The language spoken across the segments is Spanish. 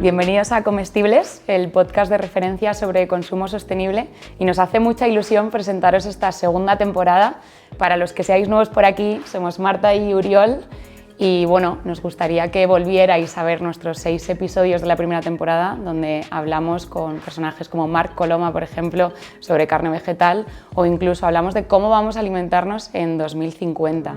Bienvenidos a Comestibles, el podcast de referencia sobre consumo sostenible, y nos hace mucha ilusión presentaros esta segunda temporada. Para los que seáis nuevos por aquí, somos Marta y Uriol y bueno, nos gustaría que volvierais a ver nuestros 6 episodios de la primera temporada, donde hablamos con personajes como Marc Coloma, por ejemplo, sobre carne vegetal, o incluso hablamos de cómo vamos a alimentarnos en 2050.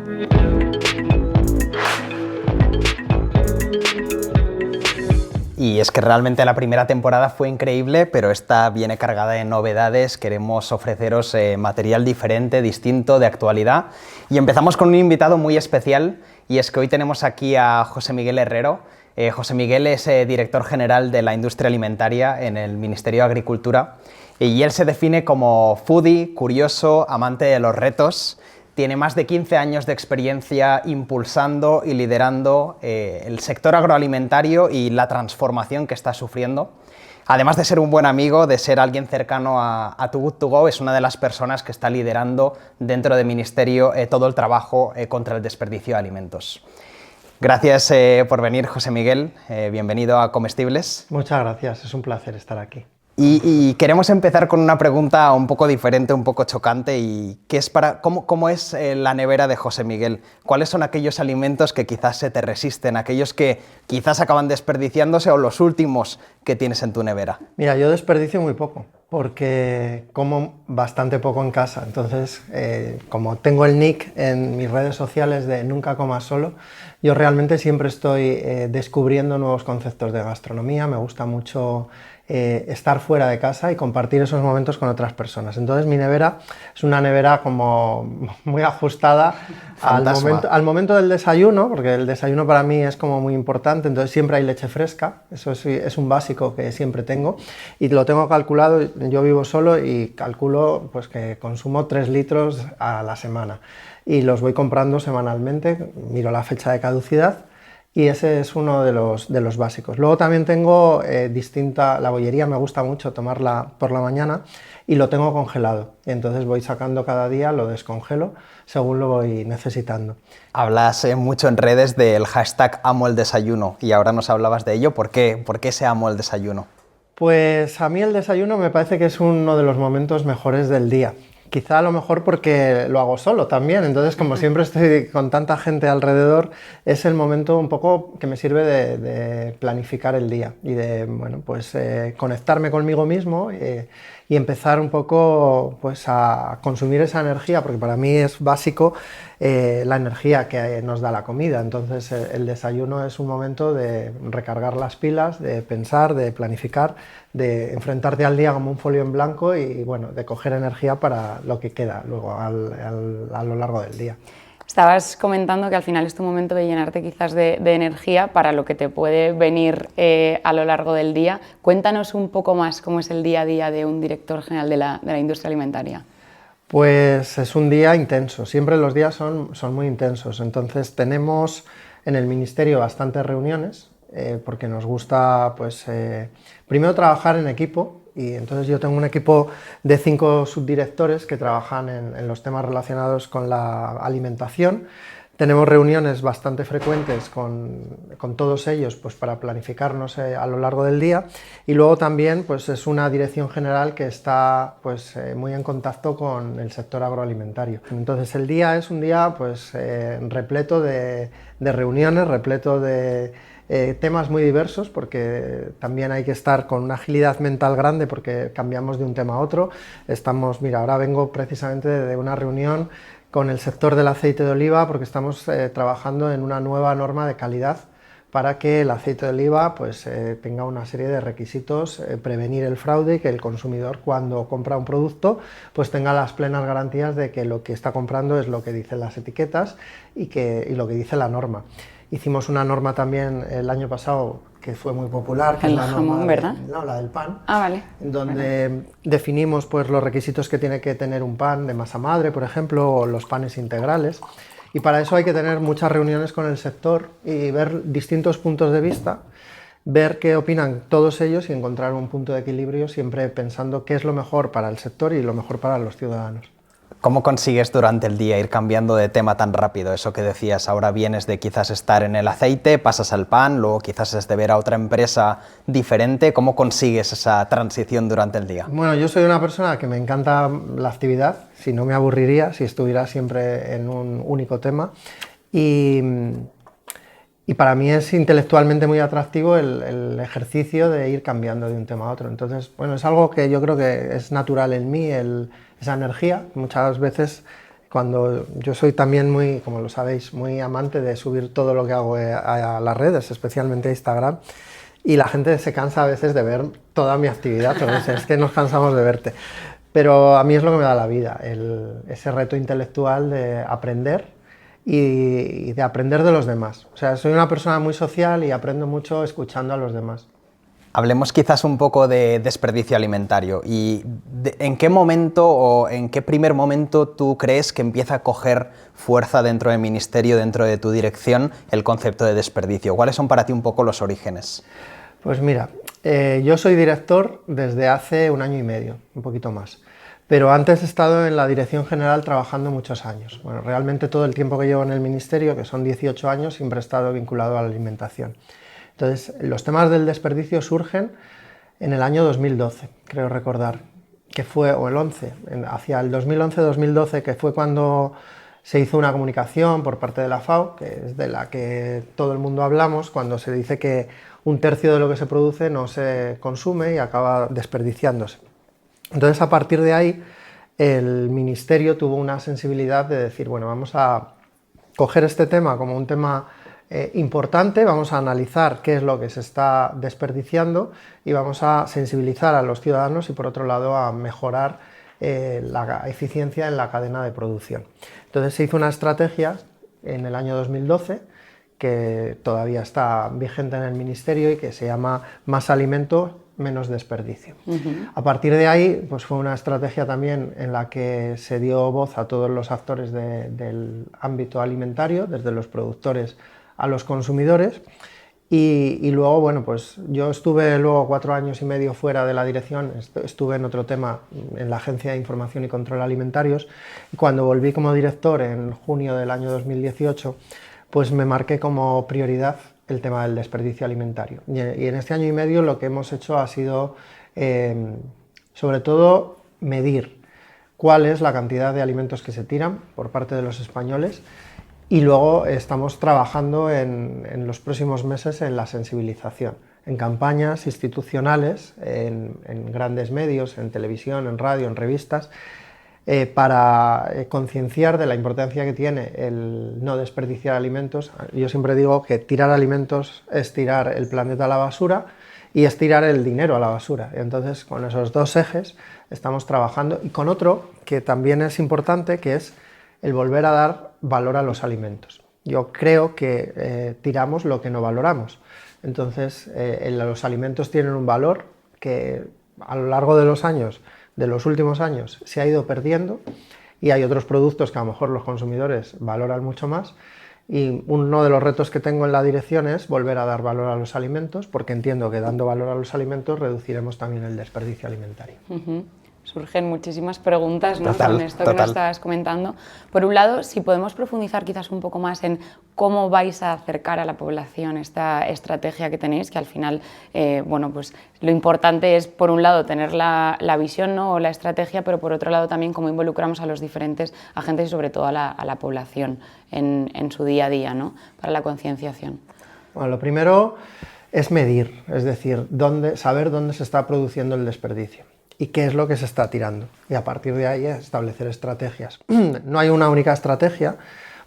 Y es que realmente la primera temporada fue increíble, pero esta viene cargada de novedades. Queremos ofreceros material diferente, distinto, de actualidad. Y empezamos con un invitado muy especial, y es que hoy tenemos aquí a José Miguel Herrero. José Miguel es director general de la industria alimentaria en el Ministerio de Agricultura, y él se define como foodie, curioso, amante de los retos. Tiene más de 15 años de experiencia impulsando y liderando el sector agroalimentario y la transformación que está sufriendo. Además de ser un buen amigo, de ser alguien cercano a Too Good To Go, es una de las personas que está liderando dentro del Ministerio todo el trabajo contra el desperdicio de alimentos. Gracias por venir, José Miguel. Bienvenido a Comestibles. Muchas gracias, es un placer estar aquí. Y queremos empezar con una pregunta un poco diferente, un poco chocante, y que es ¿cómo es la nevera de José Miguel? ¿Cuáles son aquellos alimentos que quizás se te resisten, aquellos que quizás acaban desperdiciándose o los últimos que tienes en tu nevera? Mira, yo desperdicio muy poco, porque como bastante poco en casa. Entonces, como tengo el nick en mis redes sociales de Nunca Comas Solo, yo realmente siempre estoy descubriendo nuevos conceptos de gastronomía. Me gusta mucho estar fuera de casa y compartir esos momentos con otras personas. Entonces mi nevera es una nevera como muy ajustada al momento del desayuno, porque el desayuno para mí es como muy importante. Entonces siempre hay leche fresca, eso es un básico que siempre tengo, y lo tengo calculado. Yo vivo solo y calculo pues que consumo 3 litros a la semana, y los voy comprando semanalmente, miro la fecha de caducidad. Y ese es uno de los básicos. Luego también tengo la bollería, me gusta mucho tomarla por la mañana, y lo tengo congelado. Entonces voy sacando cada día, lo descongelo según lo voy necesitando. Hablas mucho en redes del hashtag amo el desayuno, y ahora nos hablabas de ello. ¿Por qué se amo el desayuno? Pues a mí el desayuno me parece que es uno de los momentos mejores del día. Quizá a lo mejor porque lo hago solo también, entonces como siempre estoy con tanta gente alrededor, es el momento un poco que me sirve de planificar el día y de conectarme conmigo mismo y empezar un poco pues, a consumir esa energía, porque para mí es básico la energía que nos da la comida. Entonces el desayuno es un momento de recargar las pilas, de pensar, de planificar, de enfrentarte al día como un folio en blanco y bueno, de coger energía para lo que queda luego a lo largo del día. Estabas comentando que al final es tu momento de llenarte quizás de energía para lo que te puede venir a lo largo del día. Cuéntanos un poco más cómo es el día a día de un director general de la industria alimentaria. Pues es un día intenso, siempre los días son muy intensos. Entonces tenemos en el Ministerio bastantes reuniones, porque nos gusta pues, primero trabajar en equipo. Y entonces yo tengo un equipo de 5 subdirectores que trabajan en los temas relacionados con la alimentación. Tenemos reuniones bastante frecuentes con todos ellos pues, para planificarnos a lo largo del día, y luego también pues, es una dirección general que está pues, muy en contacto con el sector agroalimentario. Entonces el día es un día pues, repleto de reuniones, repleto de temas muy diversos, porque también hay que estar con una agilidad mental grande porque cambiamos de un tema a otro. Mira, ahora vengo precisamente de una reunión con el sector del aceite de oliva, porque estamos trabajando en una nueva norma de calidad para que el aceite de oliva pues, tenga una serie de requisitos, prevenir el fraude, y que el consumidor cuando compra un producto pues, tenga las plenas garantías de que lo que está comprando es lo que dicen las etiquetas y lo que dice la norma. Hicimos una norma también el año pasado que fue muy popular, que es la jamón, norma ¿verdad? La del pan, Vale. Donde definimos pues, los requisitos que tiene que tener un pan de masa madre, por ejemplo, o los panes integrales. Y para eso hay que tener muchas reuniones con el sector y ver distintos puntos de vista, ver qué opinan todos ellos y encontrar un punto de equilibrio, siempre pensando qué es lo mejor para el sector y lo mejor para los ciudadanos. ¿Cómo consigues durante el día ir cambiando de tema tan rápido? Eso que decías, ahora vienes de quizás estar en el aceite, pasas al pan, luego quizás es de ver a otra empresa diferente. ¿Cómo consigues esa transición durante el día? Bueno, yo soy una persona que me encanta la actividad, si no me aburriría si estuviera siempre en un único tema. Y para mí es intelectualmente muy atractivo el ejercicio de ir cambiando de un tema a otro. Entonces, bueno, es algo que yo creo que es natural en mí, esa energía. Muchas veces, cuando yo soy también muy, como lo sabéis, muy amante de subir todo lo que hago a las redes, especialmente a Instagram, y la gente se cansa a veces de ver toda mi actividad, pero es que nos cansamos de verte. Pero a mí es lo que me da la vida, ese reto intelectual de aprender y de aprender de los demás. O sea, soy una persona muy social y aprendo mucho escuchando a los demás. Hablemos quizás un poco de desperdicio alimentario y en qué momento o en qué primer momento tú crees que empieza a coger fuerza dentro del ministerio, dentro de tu dirección, el concepto de desperdicio. ¿Cuáles son para ti un poco los orígenes? Pues mira, yo soy director desde hace 1 año y medio, un poquito más. Pero antes he estado en la dirección general trabajando muchos años. Bueno, realmente todo el tiempo que llevo en el ministerio, que son 18 años, siempre he estado vinculado a la alimentación. Entonces, los temas del desperdicio surgen en el año 2012, creo recordar, que fue, o el 11, hacia el 2011-2012, que fue cuando se hizo una comunicación por parte de la FAO, que es de la que todo el mundo hablamos, cuando se dice que 1/3 de lo que se produce no se consume y acaba desperdiciándose. Entonces, a partir de ahí, el ministerio tuvo una sensibilidad de decir, bueno, vamos a coger este tema como un tema importante, vamos a analizar qué es lo que se está desperdiciando y vamos a sensibilizar a los ciudadanos y, por otro lado, a mejorar la eficiencia en la cadena de producción. Entonces, se hizo una estrategia en el año 2012 que todavía está vigente en el ministerio y que se llama Más alimento, menos desperdicio. A partir de ahí, pues fue una estrategia también en la que se dio voz a todos los actores del ámbito alimentario, desde los productores a los consumidores, y luego, bueno, pues yo estuve luego 4 años y medio fuera de la dirección, estuve en otro tema, en la Agencia de Información y Control Alimentarios, y cuando volví como director en junio del año 2018, pues me marqué como prioridad el tema del desperdicio alimentario. Y en este año y medio lo que hemos hecho ha sido, sobre todo, medir cuál es la cantidad de alimentos que se tiran por parte de los españoles, y luego estamos trabajando en los próximos meses en la sensibilización, en campañas institucionales, en grandes medios, en televisión, en radio, en revistas, para concienciar de la importancia que tiene el no desperdiciar alimentos. Yo siempre digo que tirar alimentos es tirar el planeta a la basura y es tirar el dinero a la basura. Entonces, con esos 2 ejes estamos trabajando, y con otro que también es importante, que es el volver a dar valor a los alimentos. Yo creo que tiramos lo que no valoramos. Entonces, los alimentos tienen un valor que a lo largo de los años, de los últimos años, se ha ido perdiendo, y hay otros productos que a lo mejor los consumidores valoran mucho más, y uno de los retos que tengo en la dirección es volver a dar valor a los alimentos, porque entiendo que dando valor a los alimentos reduciremos también el desperdicio alimentario. Surgen muchísimas preguntas, ¿no?, Total, con esto total. que nos estabas comentando. Por un lado, si podemos profundizar quizás un poco más en cómo vais a acercar a la población esta estrategia que tenéis, que al final, bueno, pues lo importante es, por un lado, tener la visión, ¿no?, o la estrategia, pero por otro lado también cómo involucramos a los diferentes agentes y sobre todo a la población en su día a día, ¿no?, para la concienciación. Bueno, lo primero es medir, es decir, saber dónde se está produciendo el desperdicio y qué es lo que se está tirando, y a partir de ahí establecer estrategias. No hay una única estrategia,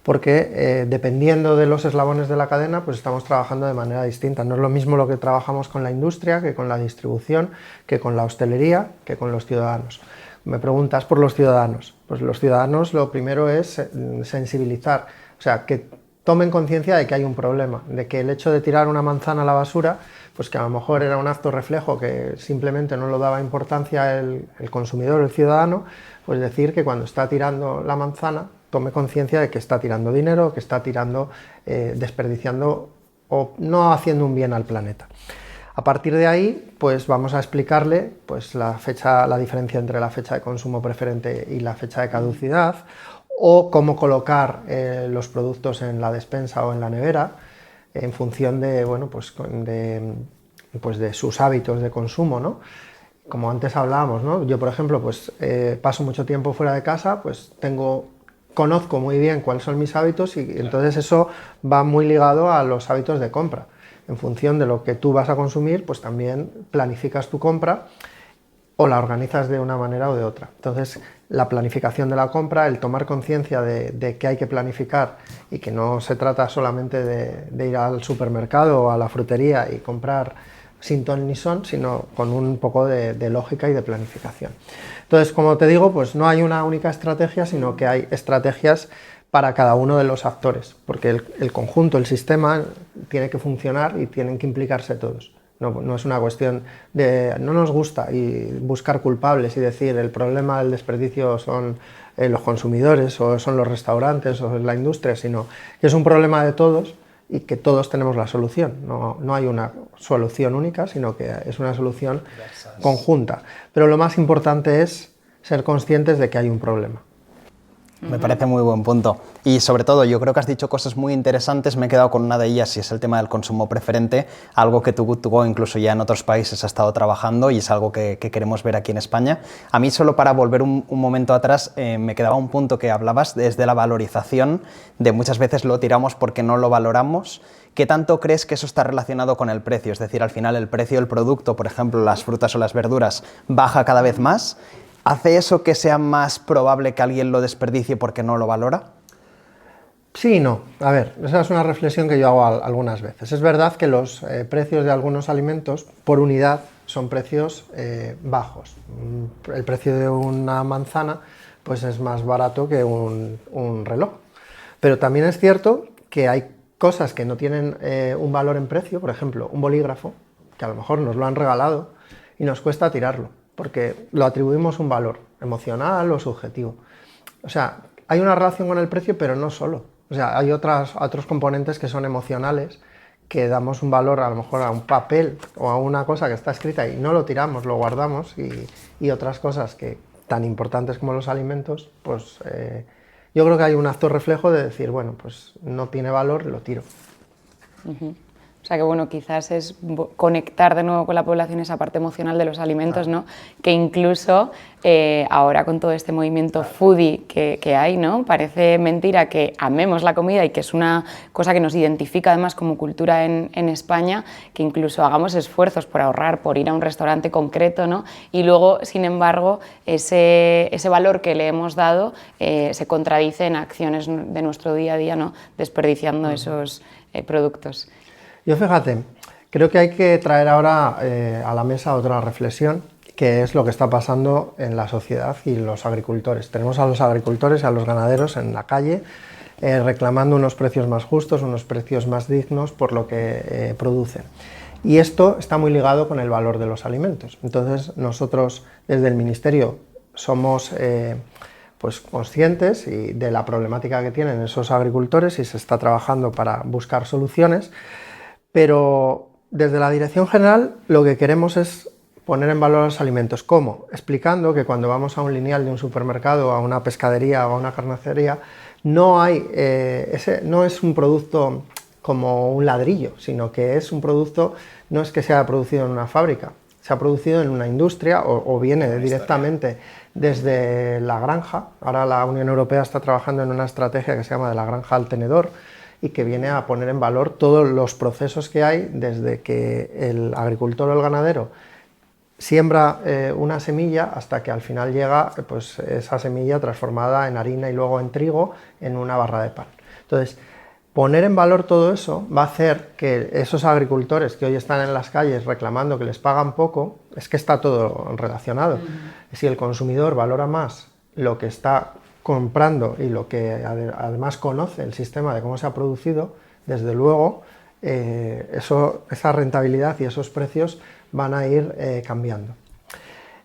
porque dependiendo de los eslabones de la cadena, pues estamos trabajando de manera distinta. No es lo mismo lo que trabajamos con la industria, que con la distribución, que con la hostelería, que con los ciudadanos. Me preguntas por los ciudadanos. Pues los ciudadanos, lo primero es sensibilizar, o sea, que tomen conciencia de que hay un problema, de que el hecho de tirar una manzana a la basura, pues que a lo mejor era un acto reflejo que simplemente no lo daba importancia el consumidor, el ciudadano, pues decir que cuando está tirando la manzana tome conciencia de que está tirando dinero, que está tirando, desperdiciando o no haciendo un bien al planeta. A partir de ahí, pues vamos a explicarle pues, la diferencia entre la fecha de consumo preferente y la fecha de caducidad, o cómo colocar los productos en la despensa o en la nevera en función de, bueno, pues de sus hábitos de consumo, ¿no? Como antes hablábamos, ¿no? Yo, por ejemplo, pues paso mucho tiempo fuera de casa, pues conozco muy bien cuáles son mis hábitos y entonces eso va muy ligado a los hábitos de compra. En función de lo que tú vas a consumir, pues también planificas tu compra o la organizas de una manera o de otra. Entonces, la planificación de la compra, el tomar conciencia de que hay que planificar y que no se trata solamente de ir al supermercado o a la frutería y comprar sin ton ni son, sino con un poco de lógica y de planificación. Entonces, como te digo, pues no hay una única estrategia, sino que hay estrategias para cada uno de los actores, porque el conjunto, el sistema, tiene que funcionar y tienen que implicarse todos. No es una cuestión de no nos gusta y buscar culpables y decir el problema del desperdicio son los consumidores o son los restaurantes o es la industria, sino que es un problema de todos y que todos tenemos la solución. No hay una solución única, sino que es una solución conjunta. Pero lo más importante es ser conscientes de que hay un problema. Me parece muy buen punto. Y sobre todo, yo creo que has dicho cosas muy interesantes. Me he quedado con una de ellas y es el tema del consumo preferente, algo que tú incluso ya en otros países has estado trabajando y es algo que queremos ver aquí en España. A mí, solo para volver un momento atrás, me quedaba un punto que hablabas desde la valorización, de muchas veces lo tiramos porque no lo valoramos. ¿Qué tanto crees que eso está relacionado con el precio? Es decir, al final el precio del producto, por ejemplo, las frutas o las verduras, baja cada vez más. ¿Hace eso que sea más probable que alguien lo desperdicie porque no lo valora? Sí y no. A ver, esa es una reflexión que yo hago algunas veces. Es verdad que los precios de algunos alimentos por unidad son precios bajos. El precio de una manzana pues es más barato que un reloj. Pero también es cierto que hay cosas que no tienen un valor en precio, por ejemplo, un bolígrafo, que a lo mejor nos lo han regalado y nos cuesta tirarlo, porque lo atribuimos un valor emocional o subjetivo. O sea, hay una relación con el precio, pero no solo. O sea, hay otros componentes que son emocionales, que damos un valor a lo mejor a un papel o a una cosa que está escrita y no lo tiramos, lo guardamos, y otras cosas que tan importantes como los alimentos, pues yo creo que hay un acto reflejo de decir, bueno, pues no tiene valor, lo tiro. O sea que bueno, quizás es conectar de nuevo con la población esa parte emocional de los alimentos, ¿no? Que incluso ahora con todo este movimiento foodie que hay, ¿no? Parece mentira que amemos la comida y que es una cosa que nos identifica además como cultura en España, que incluso hagamos esfuerzos por ahorrar, por ir a un restaurante concreto, ¿no? Y luego, sin embargo, ese valor que le hemos dado se contradice en acciones de nuestro día a día, ¿no? Desperdiciando esos productos. Yo fíjate, creo que hay que traer ahora a la mesa otra reflexión, que es lo que está pasando en la sociedad y los agricultores. Tenemos a los agricultores y a los ganaderos en la calle reclamando unos precios más justos, unos precios más dignos por lo que producen. Y esto está muy ligado con el valor de los alimentos. Entonces nosotros desde el Ministerio somos pues conscientes de la problemática que tienen esos agricultores y se está trabajando para buscar soluciones. Pero desde la Dirección General lo que queremos es poner en valor los alimentos. ¿Cómo? Explicando que cuando vamos a un lineal de un supermercado, a una pescadería o a una carnicería, no es un producto como un ladrillo, sino que es un producto, no es que sea producido en una fábrica, se ha producido en una industria o viene directamente desde la granja. Ahora la Unión Europea está trabajando en una estrategia que se llama de la granja al tenedor, y que viene a poner en valor todos los procesos que hay desde que el agricultor o el ganadero siembra una semilla hasta que al final llega pues, esa semilla transformada en harina y luego en trigo en una barra de pan. Entonces, poner en valor todo eso va a hacer que esos agricultores que hoy están en las calles reclamando que les pagan poco, es que está todo relacionado. Si el consumidor valora más lo que está comprando y lo que además conoce el sistema de cómo se ha producido, desde luego esa rentabilidad y esos precios van a ir cambiando.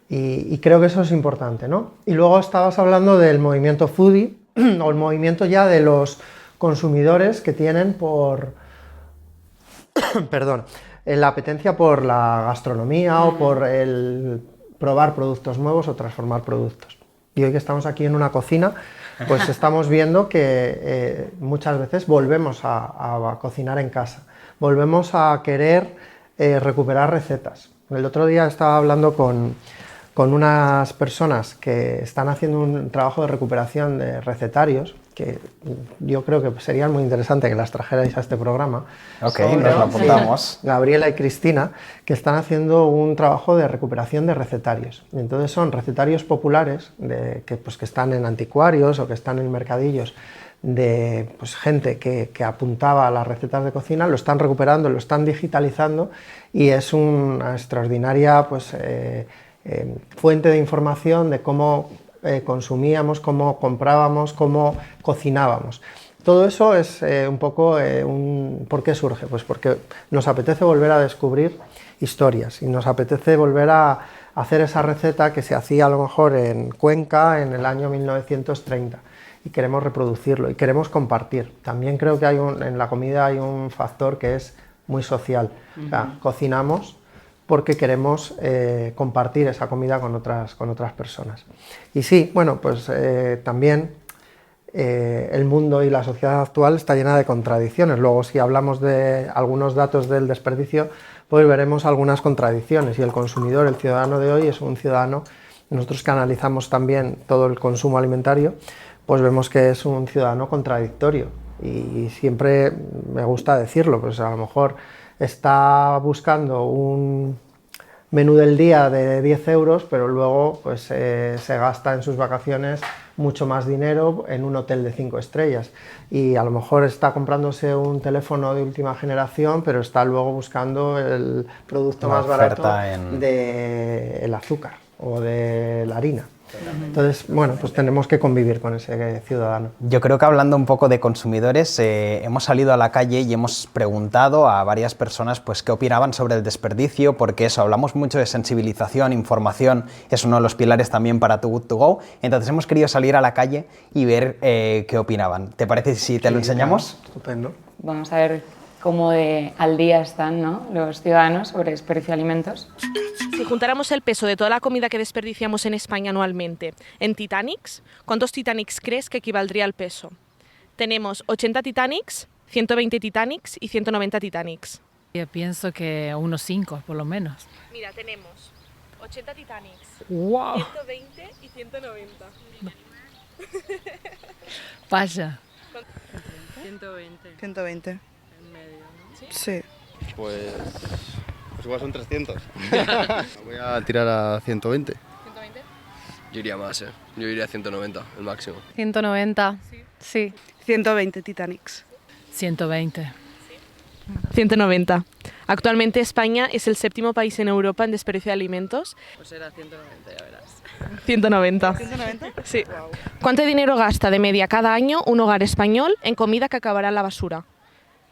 Y creo que eso es importante, ¿no? Y luego estabas hablando del movimiento foodie o el movimiento ya de los consumidores que tienen perdón, la apetencia por la gastronomía o por el probar productos nuevos o transformar productos. Y hoy que estamos aquí en una cocina, pues estamos viendo que muchas veces volvemos a cocinar en casa, volvemos a querer recuperar recetas. El otro día estaba hablando con unas personas que están haciendo un trabajo de recuperación de recetarios, que yo creo que sería muy interesante que las trajerais a este programa. Ok, nos lo apuntamos. Gabriela y Cristina, que están haciendo un trabajo de recuperación de recetarios. Y entonces son recetarios populares que están en anticuarios o que están en mercadillos, de gente que apuntaba a las recetas de cocina, lo están recuperando, lo están digitalizando, y es una extraordinaria fuente de información de cómo consumíamos, cómo comprábamos, cómo cocinábamos. Todo eso es un poco ¿por qué surge? Pues porque nos apetece volver a descubrir historias y nos apetece volver a hacer esa receta que se hacía a lo mejor en Cuenca en el año 1930, y queremos reproducirlo y queremos compartir. También creo que en la comida hay un factor que es muy social. O sea, cocinamos porque queremos compartir esa comida con otras personas. Y sí, bueno, pues también el mundo y la sociedad actual está llena de contradicciones. Luego, si hablamos de algunos datos del desperdicio, pues veremos algunas contradicciones, y el consumidor, el ciudadano de hoy, es un ciudadano, nosotros que analizamos también todo el consumo alimentario, pues vemos que es un ciudadano contradictorio, y siempre me gusta decirlo, pues a lo mejor está buscando un menú del día de 10 euros, pero luego pues, se gasta en sus vacaciones mucho más dinero en un hotel de 5 estrellas, y a lo mejor está comprándose un teléfono de última generación, pero está luego buscando el producto más barato del azúcar o de la harina. Entonces, bueno, pues tenemos que convivir con ese ciudadano. Yo creo que hablando un poco de consumidores, hemos salido a la calle y hemos preguntado a varias personas pues qué opinaban sobre el desperdicio, porque eso, hablamos mucho de sensibilización, información, es uno de los pilares también para Too Good To Go. Entonces hemos querido salir a la calle y ver qué opinaban. ¿Te parece si te lo enseñamos? Claro, estupendo. Vamos a ver cómo al día están, ¿no?, los ciudadanos sobre desperdicio de alimentos. Si juntáramos el peso de toda la comida que desperdiciamos en España anualmente en Titanics, ¿cuántos Titanics crees que equivaldría al peso? Tenemos 80 Titanics, 120 Titanics y 190 Titanics. Yo pienso que unos 5, por lo menos. Mira, tenemos 80 Titanics, ¡Wow! 120 y 190. Vaya. 120. En medio, ¿no? Sí. Pues igual son 300. Voy a tirar a 120. 120. Yo iría más, yo iría a 190, el máximo. 190, sí. 120 Titanics. 120. 190. Actualmente España es el 7º país en Europa en desperdicio de alimentos. Pues era 190, ya verás. 190. ¿190? Sí. ¿Cuánto dinero gasta de media cada año un hogar español en comida que acabará en la basura?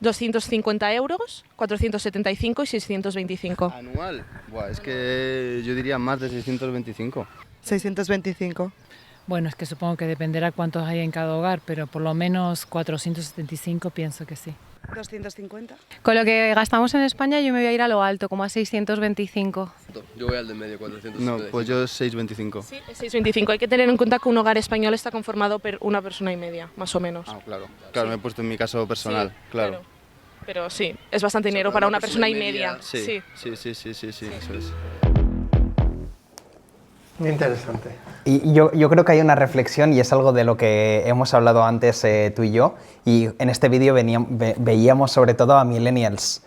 250 euros, 475 y 625. ¿Anual? Buah, es que yo diría más de 625. 625. Bueno, es que supongo que dependerá cuántos hay en cada hogar, pero por lo menos 475 pienso que sí. 250. Con lo que gastamos en España yo me voy a ir a lo alto, como a 625. Yo voy al de medio, 475. No, pues yo 625. Sí, es 625. Hay que tener en cuenta que un hogar español está conformado por una persona y media, más o menos. Ah, claro. Claro, me he puesto en mi caso personal, Sí, claro. Pero sí, es bastante dinero para una persona y media. Sí, eso es. Muy interesante. Y yo creo que hay una reflexión, y es algo de lo que hemos hablado antes tú y yo, y en este vídeo veíamos sobre todo a millennials.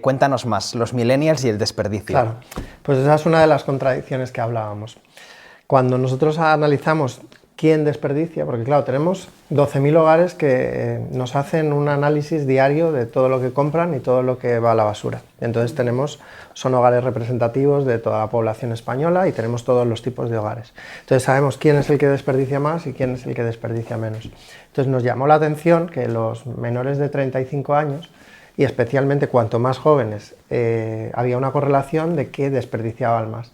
Cuéntanos más, los millennials y el desperdicio. Claro, pues esa es una de las contradicciones que hablábamos. Cuando nosotros analizamos quién desperdicia, porque claro, tenemos 12.000 hogares que nos hacen un análisis diario de todo lo que compran y todo lo que va a la basura. Entonces son hogares representativos de toda la población española y tenemos todos los tipos de hogares. Entonces sabemos quién es el que desperdicia más y quién es el que desperdicia menos. Entonces nos llamó la atención que los menores de 35 años, y especialmente cuanto más jóvenes, había una correlación de que desperdiciaban más.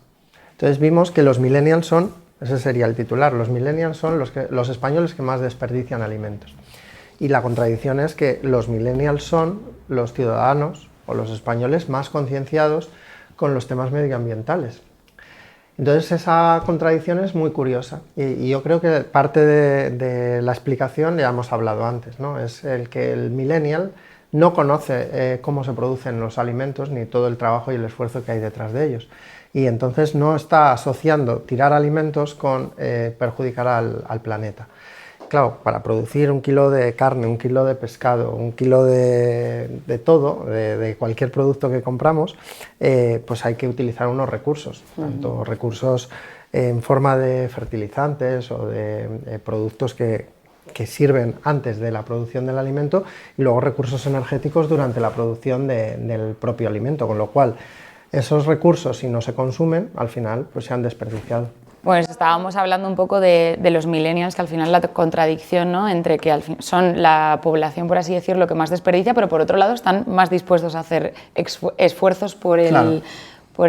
Entonces vimos que los millennials ese sería el titular, los millennials son los españoles que más desperdician alimentos. Y la contradicción es que los millennials son los ciudadanos o los españoles más concienciados con los temas medioambientales. Entonces esa contradicción es muy curiosa y yo creo que parte de la explicación ya hemos hablado antes, ¿no? Es el que el millennial no conoce cómo se producen los alimentos ni todo el trabajo y el esfuerzo que hay detrás de ellos. Y entonces no está asociando tirar alimentos con perjudicar al planeta. Claro, para producir 1 kilo de carne, 1 kilo de pescado, 1 kilo de todo, de cualquier producto que compramos, pues hay que utilizar unos recursos, tanto recursos en forma de fertilizantes o de productos que sirven antes de la producción del alimento y luego recursos energéticos durante la producción del propio alimento, con lo cual esos recursos, si no se consumen, al final pues se han desperdiciado. Pues estábamos hablando un poco de los millennials, que al final la contradicción, ¿no?, entre que son la población, por así decirlo, que más desperdicia, pero por otro lado están más dispuestos a hacer esfuerzos por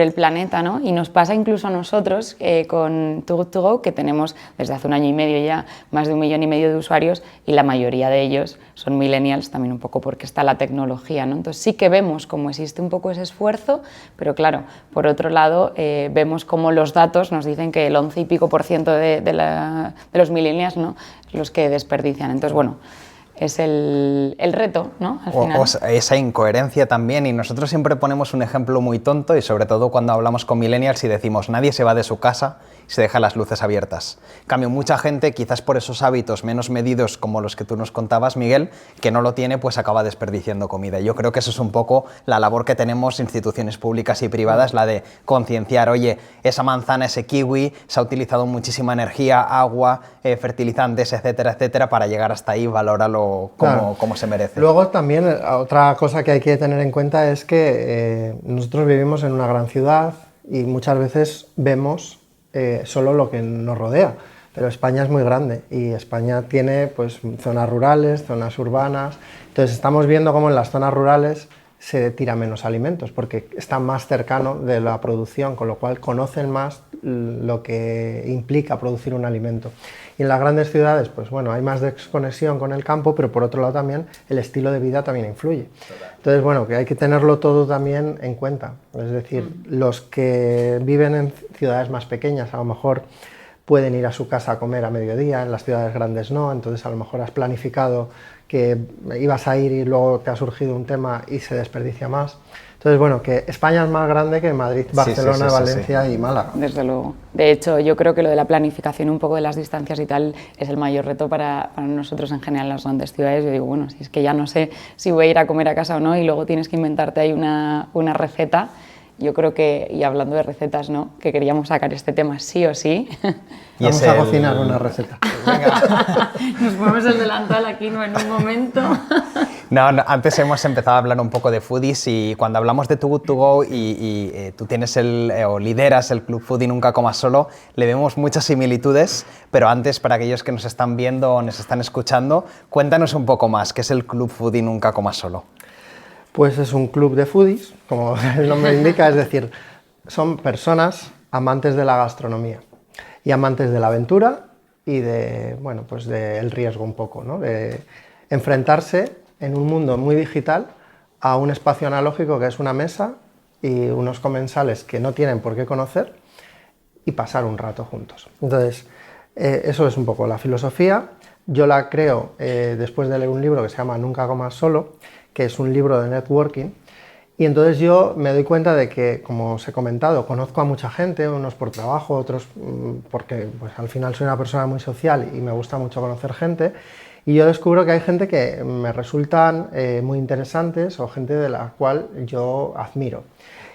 el planeta, ¿no? Y nos pasa incluso a nosotros con Too Good To Go, que tenemos desde hace 1 año y medio ya más de 1,5 millones de usuarios y la mayoría de ellos son millennials, también un poco porque está la tecnología, ¿no? Entonces sí que vemos cómo existe un poco ese esfuerzo, pero claro, por otro lado vemos cómo los datos nos dicen que el 11 y pico % de los millennials, ¿no?, los que desperdician. Entonces, bueno, es el reto, ¿no?, al final. O esa incoherencia también, y nosotros siempre ponemos un ejemplo muy tonto, y sobre todo cuando hablamos con millennials y decimos nadie se va de su casa y se deja las luces abiertas. En cambio, mucha gente, quizás por esos hábitos menos medidos como los que tú nos contabas, Miguel, que no lo tiene, pues acaba desperdiciando comida. Yo creo que eso es un poco la labor que tenemos instituciones públicas y privadas, la de concienciar, oye, esa manzana, ese kiwi, se ha utilizado muchísima energía, agua, fertilizantes, etcétera, etcétera, para llegar hasta ahí, valóralo como se merece. Luego también otra cosa que hay que tener en cuenta es que nosotros vivimos en una gran ciudad y muchas veces vemos solo lo que nos rodea, pero España es muy grande y España tiene pues zonas rurales, zonas urbanas, entonces estamos viendo cómo en las zonas rurales se tira menos alimentos porque están más cercano de la producción, con lo cual conocen más lo que implica producir un alimento. Y en las grandes ciudades, pues bueno, hay más desconexión con el campo, pero por otro lado también el estilo de vida también influye. Entonces, bueno, que hay que tenerlo todo también en cuenta. Es decir, los que viven en ciudades más pequeñas a lo mejor pueden ir a su casa a comer a mediodía, en las ciudades grandes no, entonces a lo mejor has planificado que ibas a ir y luego te ha surgido un tema y se desperdicia más. Entonces, bueno, que España es más grande que Madrid, Barcelona, Valencia y Málaga. Desde luego. De hecho, yo creo que lo de la planificación un poco de las distancias y tal es el mayor reto para nosotros en general en las grandes ciudades. Yo digo, bueno, si es que ya no sé si voy a ir a comer a casa o no y luego tienes que inventarte ahí una receta. Yo creo que, y hablando de recetas, ¿no?, que queríamos sacar este tema sí o sí. Vamos a cocinar una receta. Venga. Nos ponemos el delantal aquí, ¿no?, en un momento. No, antes hemos empezado a hablar un poco de foodies y cuando hablamos de Too Good To Go y tú tienes o lideras el Club Foodie Nunca Comas Solo, le vemos muchas similitudes, pero antes, para aquellos que nos están viendo o nos están escuchando, cuéntanos un poco más, ¿qué es el Club Foodie Nunca Comas Solo? Pues es un club de foodies, como el nombre indica, es decir, son personas amantes de la gastronomía y amantes de la aventura y pues del riesgo un poco, ¿no?, de enfrentarse en un mundo muy digital a un espacio analógico que es una mesa y unos comensales que no tienen por qué conocer y pasar un rato juntos. Entonces, eso es un poco la filosofía. Yo la creo después de leer un libro que se llama Nunca Comas Solo, que es un libro de networking, y entonces yo me doy cuenta de que, como os he comentado, conozco a mucha gente, unos por trabajo, otros porque pues, al final soy una persona muy social y me gusta mucho conocer gente, y yo descubro que hay gente que me resultan muy interesantes o gente de la cual yo admiro.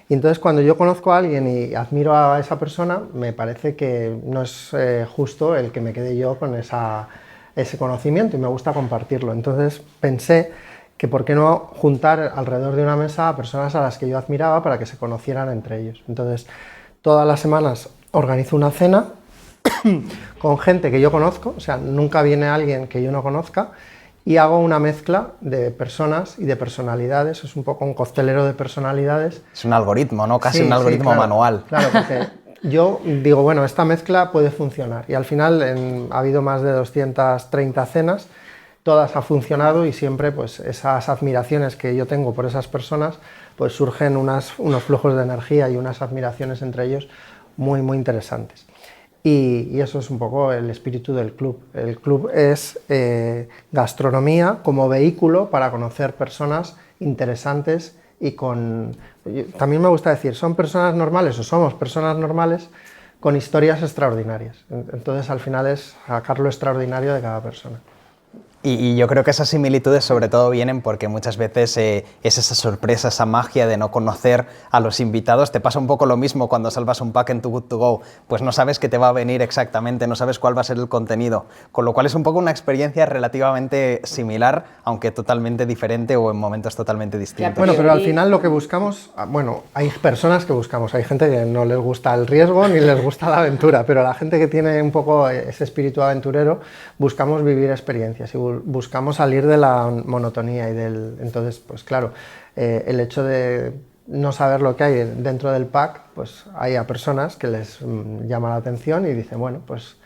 Y entonces cuando yo conozco a alguien y admiro a esa persona, me parece que no es justo el que me quede yo con ese conocimiento y me gusta compartirlo. Entonces pensé que por qué no juntar alrededor de una mesa a personas a las que yo admiraba para que se conocieran entre ellos. Entonces, todas las semanas organizo una cena con gente que yo conozco, o sea, nunca viene alguien que yo no conozca, y hago una mezcla de personas y de personalidades, es un poco un costelero de personalidades. Es un algoritmo, ¿no? Casi un algoritmo claro, manual. Claro, porque yo digo, bueno, esta mezcla puede funcionar, y al final ha habido más de 230 cenas, todas ha funcionado y siempre pues esas admiraciones que yo tengo por esas personas, pues surgen unos flujos de energía y unas admiraciones entre ellos muy, muy interesantes. Y eso es un poco el espíritu del club. El club es gastronomía como vehículo para conocer personas interesantes y también me gusta decir, son personas normales o somos personas normales con historias extraordinarias. Entonces al final es sacar lo extraordinario de cada persona. Y yo creo que esas similitudes sobre todo vienen porque muchas veces es esa sorpresa, esa magia de no conocer a los invitados. Te pasa un poco lo mismo cuando salvas un pack en Too Good To Go, pues no sabes qué te va a venir exactamente, no sabes cuál va a ser el contenido, con lo cual es un poco una experiencia relativamente similar, aunque totalmente diferente o en momentos totalmente distintos. Bueno, pero al final lo que buscamos, bueno, hay personas que buscamos, hay gente que no les gusta el riesgo ni les gusta la aventura, pero la gente que tiene un poco ese espíritu aventurero, buscamos vivir experiencias y buscamos salir de la monotonía y entonces, pues claro, el hecho de no saber lo que hay dentro del pack, pues hay a personas que les llama la atención y dicen, bueno, pues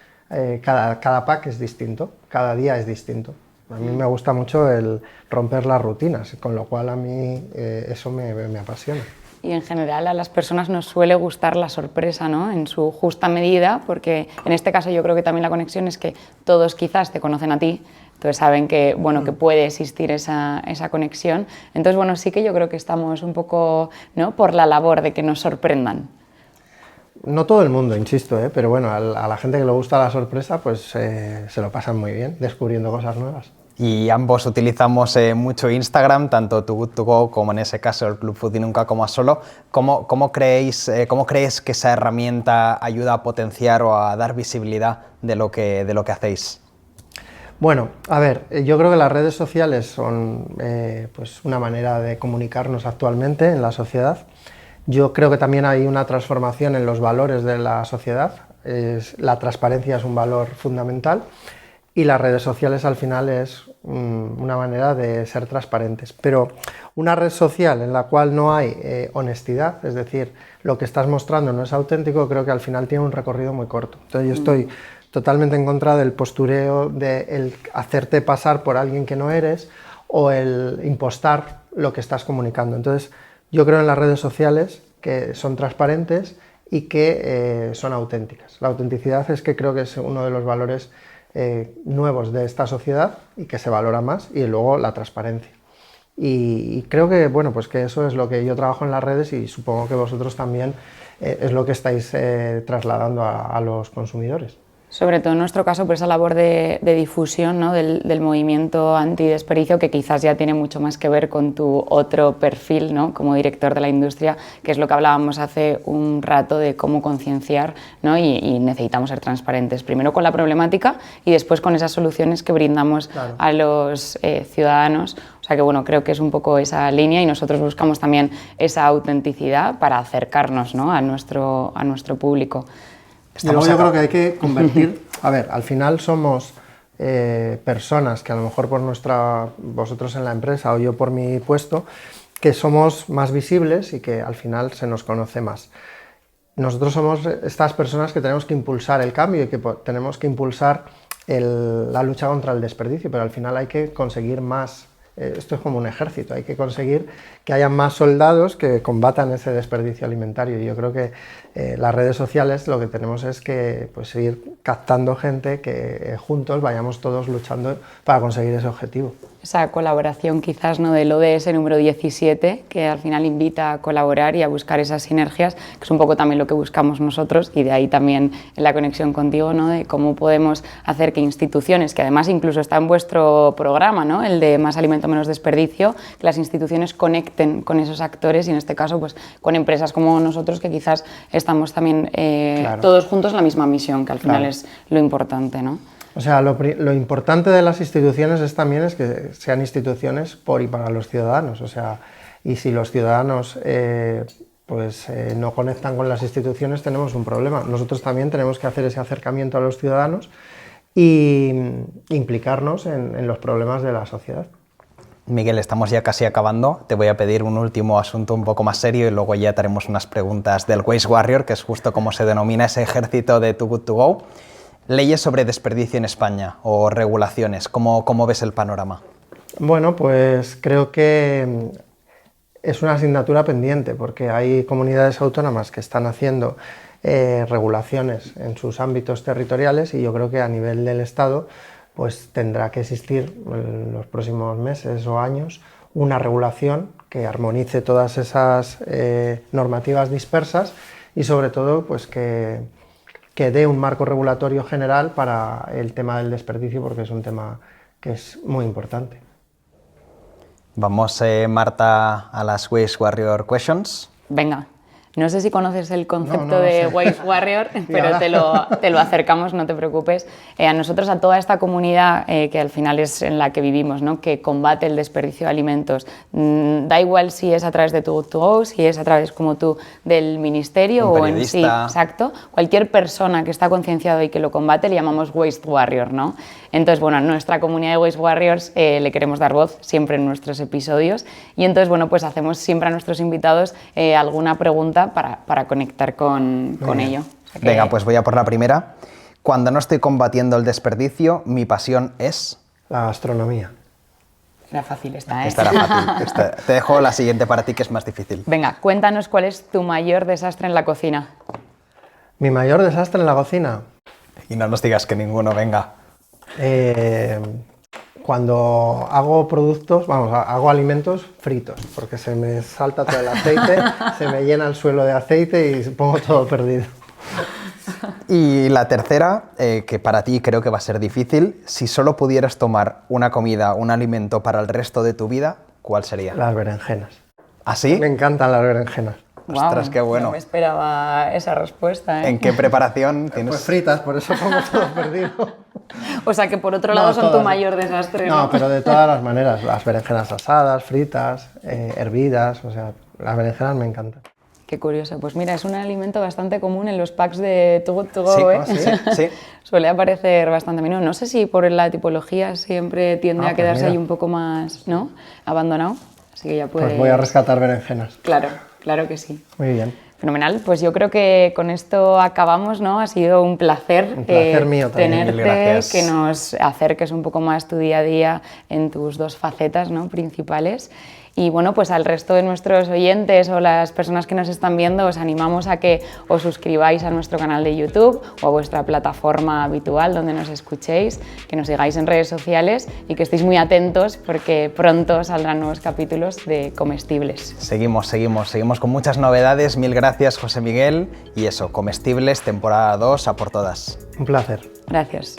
cada pack es distinto, cada día es distinto. A mí me gusta mucho el romper las rutinas, con lo cual a mí eso me apasiona. Y en general a las personas nos suele gustar la sorpresa, ¿no? En su justa medida, porque en este caso yo creo que también la conexión es que todos quizás te conocen a ti, entonces saben que, bueno, que puede existir esa conexión. Entonces, bueno, sí que yo creo que estamos un poco, ¿no?, por la labor de que nos sorprendan. No todo el mundo, insisto, pero bueno, a la gente que le gusta la sorpresa, pues se lo pasan muy bien descubriendo cosas nuevas. Y ambos utilizamos mucho Instagram, tanto Too Good To Go como en ese caso el Club Food y Nunca Comas Solo. ¿Cómo crees que esa herramienta ayuda a potenciar o a dar visibilidad de lo que hacéis? Bueno, a ver, yo creo que las redes sociales son pues una manera de comunicarnos actualmente en la sociedad. Yo creo que también hay una transformación en los valores de la sociedad. La transparencia es un valor fundamental. Y las redes sociales al final es una manera de ser transparentes. Pero una red social en la cual no hay honestidad, es decir, lo que estás mostrando no es auténtico, creo que al final tiene un recorrido muy corto. Entonces yo estoy totalmente en contra del postureo, del hacerte pasar por alguien que no eres o el impostar lo que estás comunicando. Entonces yo creo en las redes sociales que son transparentes y que son auténticas. La autenticidad es que creo que es uno de los valores nuevos de esta sociedad y que se valora más, y luego la transparencia. Y creo que, bueno, pues que eso es lo que yo trabajo en las redes y supongo que vosotros también es lo que estáis trasladando a los consumidores. Sobre todo en nuestro caso por esa labor de difusión, ¿no?, del movimiento antidesperdicio, que quizás ya tiene mucho más que ver con tu otro perfil, ¿no?, como director de la industria, que es lo que hablábamos hace un rato de cómo concienciar, ¿no?, y necesitamos ser transparentes, primero con la problemática y después con esas soluciones que brindamos a los ciudadanos. O sea que bueno, creo que es un poco esa línea y nosotros buscamos también esa autenticidad para acercarnos, ¿no?, a nuestro público. Y luego yo creo que hay que convertir, a ver, al final somos personas que a lo mejor por vosotros en la empresa o yo por mi puesto, que somos más visibles y que al final se nos conoce más. Nosotros somos estas personas que tenemos que impulsar el cambio y que tenemos que impulsar la lucha contra el desperdicio, pero al final hay que conseguir más. Esto es como un ejército, hay que conseguir que haya más soldados que combatan ese desperdicio alimentario. Y yo creo que las redes sociales lo que tenemos es que pues, ir captando gente que juntos vayamos todos luchando para conseguir ese objetivo. Esa colaboración quizás, ¿no?, del ODS número 17, que al final invita a colaborar y a buscar esas sinergias, que es un poco también lo que buscamos nosotros, y de ahí también en la conexión contigo, ¿no?, de cómo podemos hacer que instituciones, que además incluso está en vuestro programa, ¿no?, el de Más Alimento, Menos Desperdicio, que las instituciones conecten con esos actores y en este caso pues con empresas como nosotros, que quizás estamos también todos juntos en la misma misión, que al final es lo importante, ¿no? O sea, lo importante de las instituciones es que sean instituciones por y para los ciudadanos. O sea, y si los ciudadanos no conectan con las instituciones, tenemos un problema. Nosotros también tenemos que hacer ese acercamiento a los ciudadanos e implicarnos en los problemas de la sociedad. Miguel, estamos ya casi acabando. Te voy a pedir un último asunto un poco más serio y luego ya te haremos unas preguntas del Waste Warrior, que es justo como se denomina ese ejército de Too Good To Go. Leyes sobre desperdicio en España o regulaciones, ¿cómo ves el panorama? Bueno, pues creo que es una asignatura pendiente porque hay comunidades autónomas que están haciendo regulaciones en sus ámbitos territoriales y yo creo que a nivel del Estado pues tendrá que existir en los próximos meses o años una regulación que armonice todas esas normativas dispersas y sobre todo pues que dé un marco regulatorio general para el tema del desperdicio porque es un tema que es muy importante. Vamos, Marta, a las Waste Warrior Questions. Venga. No sé si conoces el concepto no de sé. Waste Warrior, pero te lo acercamos, no te preocupes. A nosotros, a toda esta comunidad que al final es en la que vivimos, ¿no? Que combate el desperdicio de alimentos, da igual si es a través de tu Good to Go, si es a través como tú del ministerio Un o en sí, periodista. exacto. Cualquier persona que está concienciado y que lo combate le llamamos Waste Warrior, ¿no? Entonces, bueno, a nuestra comunidad de Waste Warriors le queremos dar voz siempre en nuestros episodios y entonces, bueno, pues hacemos siempre a nuestros invitados alguna pregunta para conectar con ello. O sea que- Venga, pues voy a por la primera. Cuando no estoy combatiendo el desperdicio, mi pasión es... La gastronomía. Era fácil esta, ¿eh? Esta era fácil. Te dejo la siguiente para ti, que es más difícil. Venga, cuéntanos cuál es tu mayor desastre en la cocina. Mi mayor desastre en la cocina. Y no nos digas que ninguno, venga. Cuando hago productos, hago alimentos fritos, porque se me salta todo el aceite, se me llena el suelo de aceite y pongo todo perdido. Y la tercera, que para ti creo que va a ser difícil, si solo pudieras tomar una comida, un alimento para el resto de tu vida, ¿cuál sería? Las berenjenas. ¿Así? Me encantan las berenjenas. Ostras, qué bueno. No me esperaba esa respuesta, ¿eh? ¿En qué preparación tienes? Pues fritas, por eso pongo todo perdido. O sea que por otro lado son tu todas. mayor desastre, ¿no? No, pero de todas las maneras, las berenjenas asadas, fritas, hervidas, o sea, las berenjenas me encantan. Qué curioso. Pues mira, es un alimento bastante común en los packs de Too Good To Go, Sí, ¿eh? sí. Suele aparecer bastante a menudo. No sé si por la tipología siempre tiende a pues quedarse mira. ahí un poco más, ¿no? Abandonado. Así que ya puedes... Pues voy a rescatar berenjenas. Claro, claro que sí. Muy bien. Fenomenal, pues yo creo que con esto acabamos, ¿no? Ha sido un placer, Un placer mío también. Mil tenerte, gracias. que nos acerques un poco más tu día a día en tus dos facetas, ¿no? Principales. Y bueno, pues al resto de nuestros oyentes o las personas que nos están viendo, os animamos a que os suscribáis a nuestro canal de YouTube o a vuestra plataforma habitual donde nos escuchéis, que nos sigáis en redes sociales y que estéis muy atentos porque pronto saldrán nuevos capítulos de Comestibles. Seguimos con muchas novedades. Mil gracias, José Miguel. Y eso, Comestibles, temporada 2, a por todas. Un placer. Gracias.